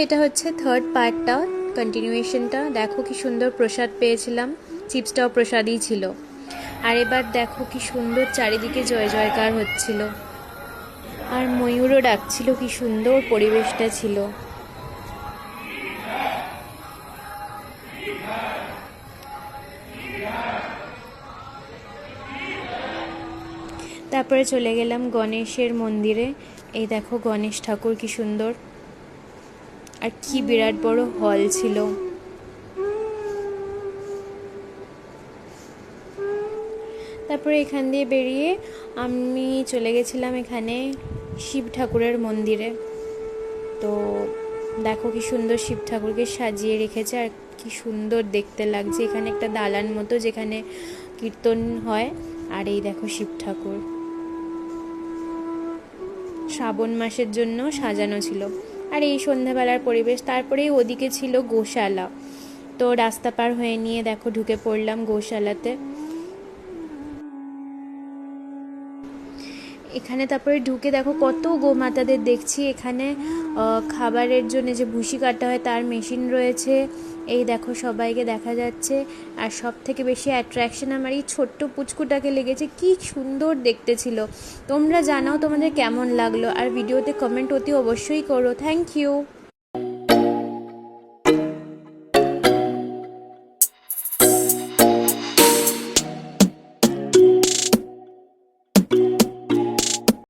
এটা হচ্ছে থার্ড পার্টটা, কন্টিনিউয়েশনটা। দেখো কি সুন্দর প্রসাদ পেয়েছিলাম, চিপসটাও প্রসাদই ছিল। আর এবার দেখো কি সুন্দর চারিদিকে জয় জয়কার হচ্ছিল, আর ময়ূরও ডাকছিল, কি সুন্দর পরিবেশটা ছিল। তারপরে চলে গেলাম গণেশের মন্দিরে। এই দেখো গণেশ ঠাকুর কি সুন্দর, আর কি বিরাট বড় হল ছিল। তারপরে এখান দিয়ে বেরিয়ে আমি চলে গেছিলাম এখানে শিব ঠাকুরের মন্দিরে। তো দেখো কি সুন্দর শিব ঠাকুরকে সাজিয়ে রেখেছে, আর কি সুন্দর দেখতে লাগছে। এখানে একটা দালান মতো যেখানে কীর্তন হয়, আর এই দেখো শিব ঠাকুর শ্রাবণ মাসের জন্য সাজানো ছিল। আর এই সন্ধ্যাবেলার পরিবেশ। তারপরেই ওদিকে ছিল গোশালা। তো রাস্তা পার হয়ে নিয়ে দেখো ঢুকে পড়লাম গোশালাতে। এখানে তারপরে ঢুকে দেখো কত গোমাতাদের দেখছি। এখানে খাবারের জন্য যে ভুসি কাটা হয় তার মেশিন রয়েছে। এই দেখো সবাইকে দেখা যাচ্ছে। আর সব থেকে বেশি অ্যাট্রাকশন আমার এই ছোট্ট পুচকুটাকে লেগেছে, কি সুন্দর দেখতে ছিল। তোমরা জানাও তোমাদের কেমন লাগলো, আর ভিডিওতে কমেন্ট অতি অবশ্যই করো। Thank you.